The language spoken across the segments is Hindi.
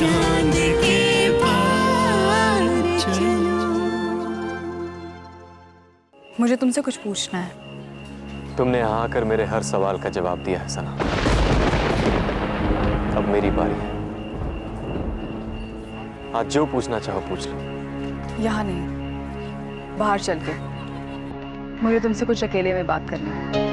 चांद के पार चलो। मुझे तुमसे कुछ पूछना है। तुमने यहाँ आकर मेरे हर सवाल का जवाब दिया है सना। अब मेरी बारी है। आज जो पूछना चाहो पूछ लो। यहाँ नहीं, बाहर चल के। मुझे तुमसे कुछ अकेले में बात करनी है।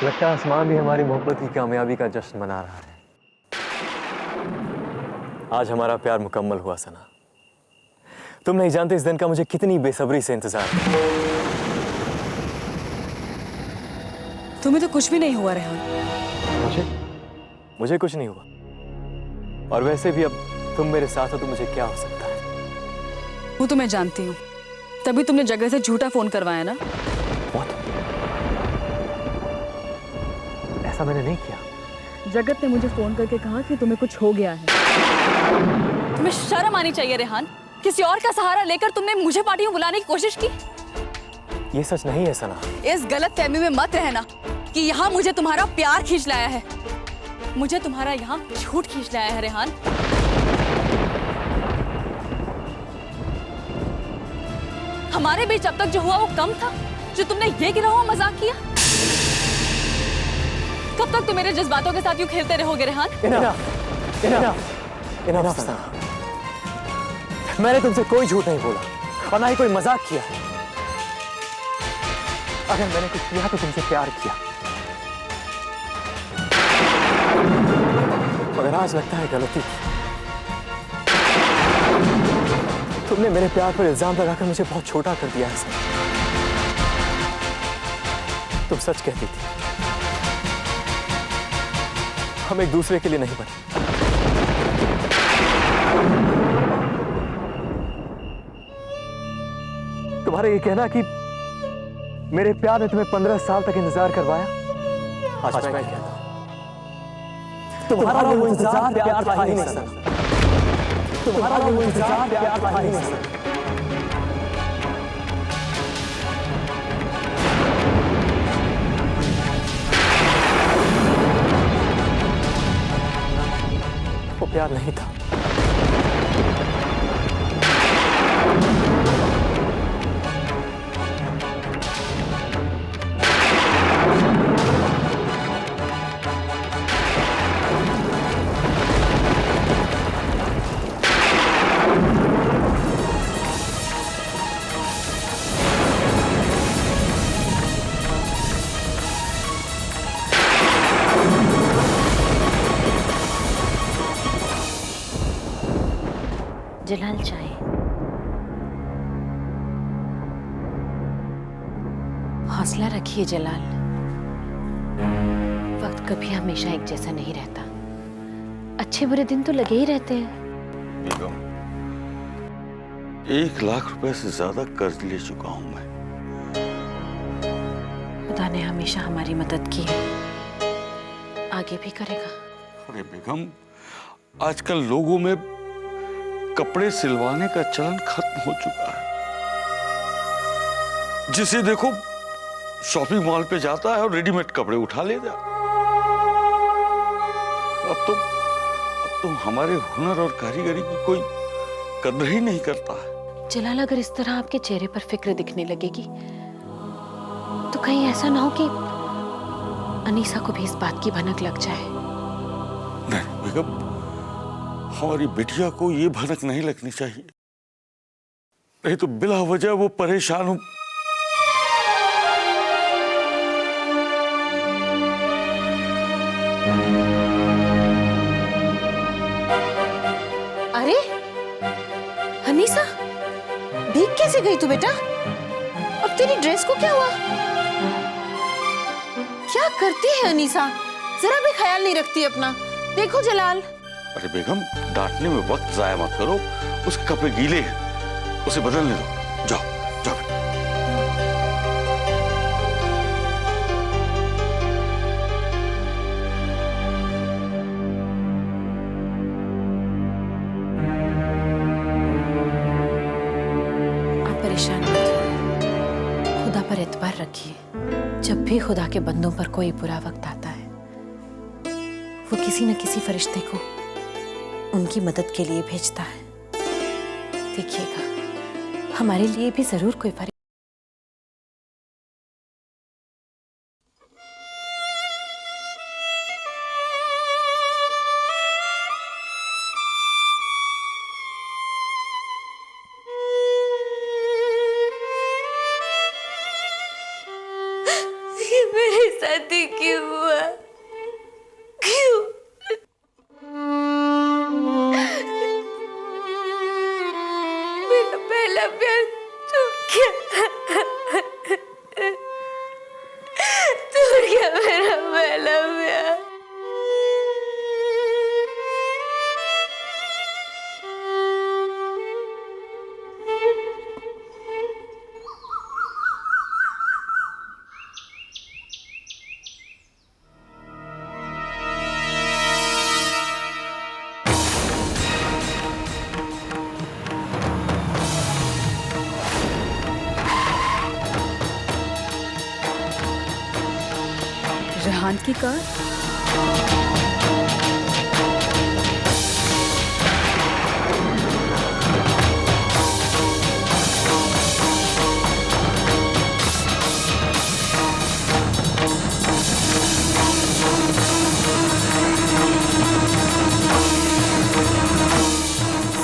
लगता है आसमान भी हमारी मोहब्बत की कामयाबी का जश्न मना रहा है। आज हमारा प्यार मुकम्मल हुआ सना। तुम नहीं जानते इस दिन का मुझे कितनी बेसब्री से इंतजार था। तुम्हें तो कुछ भी नहीं हुआ रेहान। मुझे कुछ नहीं हुआ। और वैसे भी अब तुम मेरे साथ हो तो मुझे क्या हो सकता है। वो तो मैं जानती हूँ, तभी तुमने जगह से झूठा फोन करवाया ना। ऐसा मैंने नहीं किया। जगत ने मुझे फोन करके कहा कि तुम्हें कुछ हो गया है। तुम्हें शर्म आनी चाहिए रेहान। किसी और का सहारा लेकर तुमने मुझे पार्टी में बुलाने की कोशिश की। ये सच नहीं है सना। इस गलत फहमी में मत रहना कि यहाँ मुझे तुम्हारा प्यार खींच लाया है। मुझे तुम्हारा यहाँ झूठ खींच लाया है रेहान। हमारे बीच अब तक जो हुआ वो कम था, जो तुमने ये गिरा हुआ मजाक किया। कब तक तुम मेरे जज्बातों के साथ यूं खेलते रहोगे रेहान? Enough, सना। मैंने तुमसे कोई झूठ नहीं बोला और ना ही कोई मजाक किया। अगर मैंने कुछ किया तो तुमसे प्यार किया। मगर आज लगता है गलती। तुमने मेरे प्यार पर इल्जाम लगाकर मुझे बहुत छोटा कर दिया है सना। तुम सच कहती थी, हम एक दूसरे के लिए नहीं बने। तुम्हारा ये कहना कि मेरे प्यार ने तुम्हें 15 साल तक इंतजार करवाया, आज मैं कहता हूं तुम्हारा वो इंतजार प्यार था ही नहीं सना। तुम्हारा वो इंतजार प्यार था ही नहीं सना। वो प्यार नहीं था। जलाल चाय। हौसला रखिए जलाल। वक्त कभी हमेशा एक जैसा नहीं रहता। अच्छे बुरे दिन तो लगे ही रहते हैं। बेगम, 1 लाख रुपए से ज्यादा कर्ज ले चुका हूं मैं। खुदा ने हमेशा हमारी मदद की है, आगे भी करेगा। अरे बेगम, आजकल लोगों में कपड़े सिलवाने का चलन खत्म हो चुका है। जिसे देखो शॉपिंग मॉल पे जाता है और रेडीमेड कपड़े उठा ले जा। अब तो हमारे हुनर और कारीगरी की कोई कदर ही नहीं करता है। जलाल, अगर इस तरह आपके चेहरे पर फिक्र दिखने लगेगी तो कहीं ऐसा ना हो कि अनीसा को भी इस बात की भनक लग जाए। नहीं बेगम, हमारी बिटिया को ये भनक नहीं लगनी चाहिए, नहीं तो बिला वजह वो परेशान हो। अरे हनीसा, भीग कैसे गई तू बेटा? अब तेरी ड्रेस को क्या हुआ? क्या करती है अनीसा? जरा भी ख्याल नहीं रखती अपना। देखो जलाल। अरे बेगम, डांटने में वक्त जाया मत करो, उसके कपड़े गीले हैं, उसे बदलने दो। जाओ जाओ। आप परेशान मत हो, खुदा पर एतबार रखिए। जब भी खुदा के बंदों पर कोई बुरा वक्त आता है, वो किसी न किसी फरिश्ते को उनकी मदद के लिए भेजता है। देखिएगा, हमारे लिए भी जरूर कोई फरिश्ता। मेरे साथ ही क्यों हुआ? क्यों? मेरा पहला प्यार टूट गया। टूट गया मेरा पहला प्यार। रेहान की कार?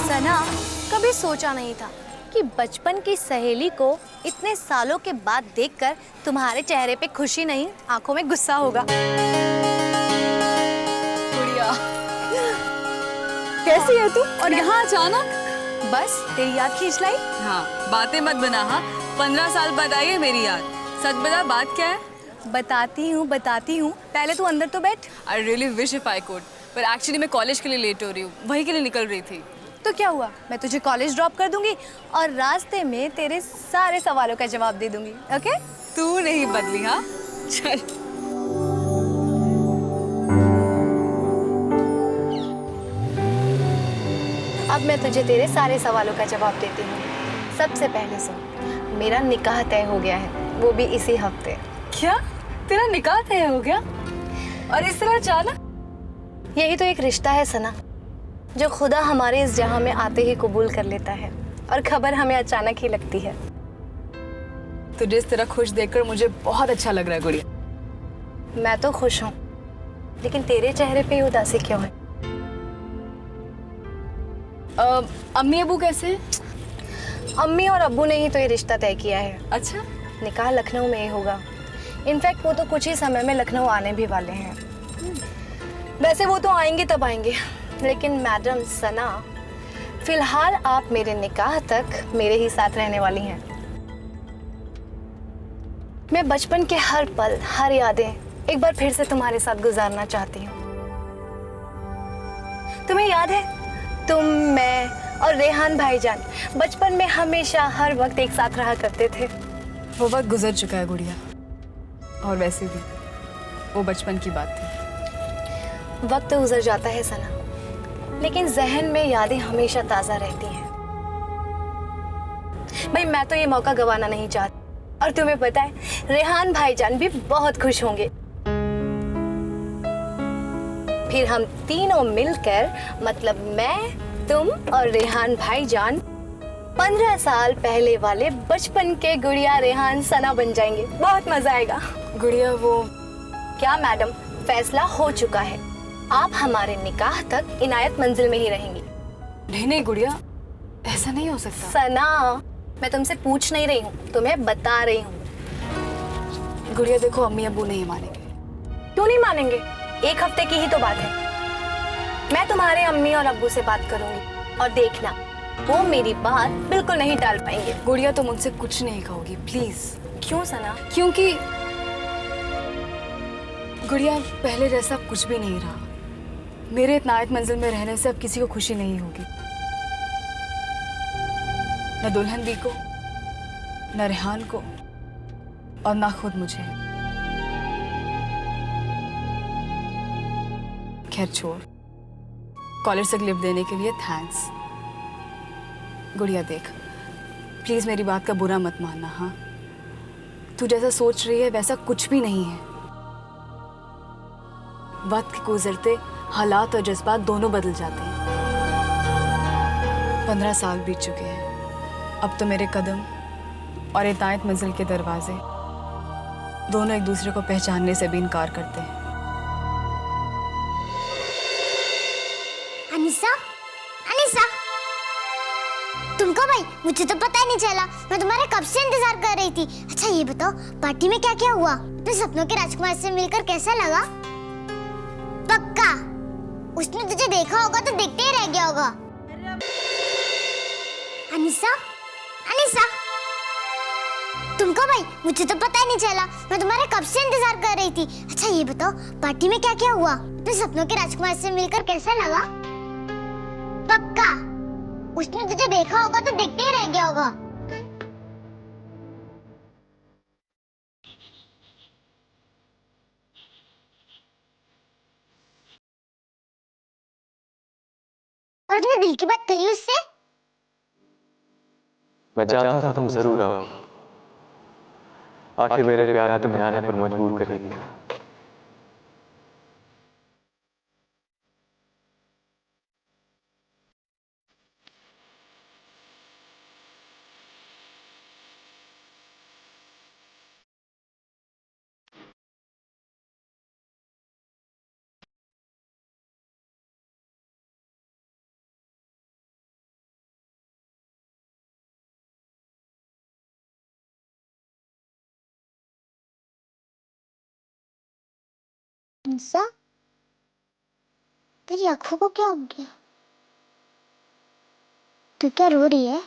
सना, कभी सोचा नहीं था कि बचपन की सहेली को इतने सालों के बाद देखकर तुम्हारे चेहरे पे खुशी नहीं, आंखों में गुस्सा होगा। गुड़िया, कैसी है तू? और यहाँ अचानक? बस तेरी याद खींच लाई। हाँ, बातें मत बना। हाँ, 15 साल बाद आई है मेरी याद। सच बता, बात क्या है? बताती हूँ। पहले तू अंदर तो बैठ। I really wish if I could, पर एक्चुअली मैं कॉलेज के लिए लेट हो रही हूँ, वही के लिए निकल रही थी। तो क्या हुआ, मैं तुझे कॉलेज ड्रॉप कर दूंगी और रास्ते में तेरे सारे सवालों का जवाब दे दूंगी। ओके? तू नहीं बदली। हाँ चल। अब मैं तुझे तेरे सारे सवालों का जवाब देती हूँ। सबसे पहले सुन, मेरा निकाह तय हो गया है, वो भी इसी हफ्ते। क्या? तेरा निकाह तय हो गया? और इस तरह अचानक? यही तो एक रिश्ता है सना, जो खुदा हमारे इस जहां में आते ही कबूल कर लेता है, और खबर हमें अचानक ही लगती है। तो जिस तरह खुश देखकर मुझे बहुत अच्छा लग रहा है गुड़िया। मैं तो खुश हूँ, लेकिन तेरे चेहरे पे उदासी क्यों है? अम्मी अबू कैसे हैं? अम्मी और अब्बू ने ही तो ये रिश्ता तय किया है। अच्छा। निकाह लखनऊ में ही होगा। इनफैक्ट वो तो कुछ ही समय में लखनऊ आने भी वाले हैं। वैसे वो तो आएंगे तब आएंगे, लेकिन मैडम सना, फिलहाल आप मेरे निकाह तक मेरे ही साथ रहने वाली हैं। मैं बचपन के हर पल, हर यादें एक बार फिर से तुम्हारे साथ गुजारना चाहती हूँ। तुम्हें याद है, तुम, मैं और रेहान भाईजान बचपन में हमेशा हर वक्त एक साथ रहा करते थे। वो वक्त गुजर चुका है गुड़िया, और वैसे भी वो बचपन की बात थी। वक्त तो गुजर जाता है सना, लेकिन जहन में यादें हमेशा ताजा रहती हैं। भाई मैं तो ये मौका गंवाना नहीं चाहती, और तुम्हें पता है रेहान भाईजान भी बहुत खुश होंगे। फिर हम तीनों मिलकर, मतलब मैं, तुम और रेहान भाईजान, 15 साल पहले वाले बचपन के गुड़िया रेहान सना बन जाएंगे। बहुत मजा आएगा। गुड़िया वो क्या मैडम, फैसला हो चुका है। आप हमारे निकाह तक इनायत मंजिल में ही रहेंगी। नहीं नहीं गुड़िया, ऐसा नहीं हो सकता। सना, मैं तुमसे पूछ नहीं रही हूँ, तुम्हें बता रही हूँ। गुड़िया देखो, अम्मी अब्बू नहीं मानेंगे। क्यों नहीं मानेंगे? एक हफ्ते की ही तो बात है। मैं तुम्हारे अम्मी और अब्बू से बात करूंगी और देखना, वो मेरी बात बिल्कुल नहीं टाल पाएंगे। गुड़िया तुम उनसे कुछ नहीं कहोगी प्लीज। क्यों सना? क्योंकि गुड़िया पहले जैसा कुछ भी नहीं रहा। मेरे इनायत मंजिल में रहने से अब किसी को खुशी नहीं होगी, न दुल्हन दी को, न रेहान को, और ना खुद मुझे। खैर छोड़, कॉलेज से गिफ्ट देने के लिए थैंक्स। गुड़िया देख, प्लीज मेरी बात का बुरा मत मानना। हाँ, तू जैसा सोच रही है वैसा कुछ भी नहीं है। वक्त के गुजरते हालात और जज्बात दोनों बदल जाते हैं। 15 साल बीत चुके हैं। अब तो मेरे कदम और इतायत मंजिल के दरवाजे दोनों एक दूसरे को पहचानने से भी इनकार करते हैं। अनीसा, अनीसा, तुमको भाई मुझे तो पता ही नहीं चला। मैं तुम्हारा कब से इंतजार कर रही थी। अच्छा ये बताओ, पार्टी में क्या क्या हुआ? तो सपनों के राजकुमार से मिलकर कैसा लगा? पक्का उसने तुझे देखा होगा तो देखते ही रह गया होगा। अनीसा, अनीसा, तुमको भाई मुझे तो पता ही नहीं चला। मैं तुम्हारा कब से इंतजार कर रही थी। अच्छा ये बताओ, पार्टी में क्या क्या हुआ? तो सपनों के राजकुमार से मिलकर कैसा लगा? पक्का उसने तुझे देखा होगा तो देखते ही रह गया होगा। और अपने दिल की बात कही उससे? मैं चाहता था तुम जरूर आओ, आखिर मेरे प्यार तुम्हें आने पर मजबूर करेगी। अनीसा, तेरी आंखों को क्या हो गया? तू क्या रो रही है?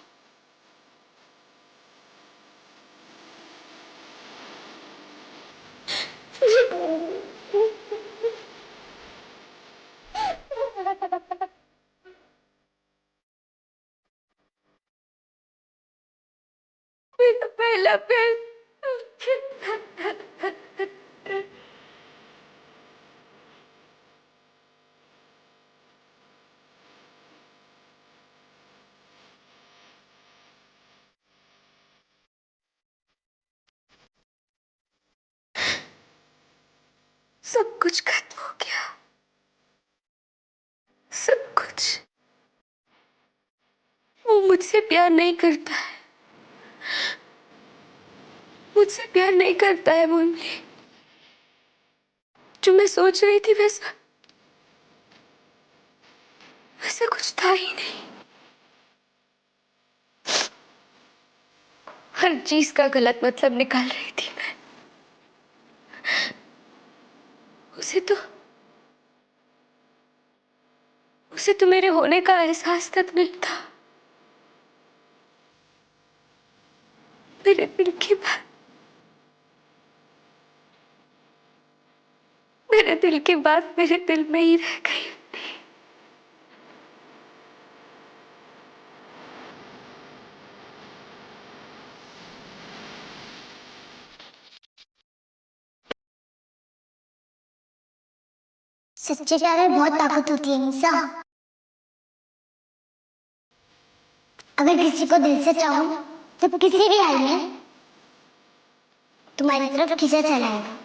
मेरा पहला प्यार। सब कुछ खत्म हो गया, सब कुछ। वो मुझसे प्यार नहीं करता है, मुझसे प्यार नहीं करता है मुरली। जो मैं सोच रही थी वैसा वैसा कुछ था ही नहीं। हर चीज का गलत मतलब निकाल रही थी मैं। उसे तो मेरे होने का एहसास तक नहीं था। मेरे दिल की बात, मेरे दिल की बात मेरे दिल में ही रह गई। सच्चे प्यार में बहुत ताकत होती है अनीसा। अगर किसी को दिल से चाहो तो किसी भी हाल में तुम्हारी तरफ खींचा चलाएगा।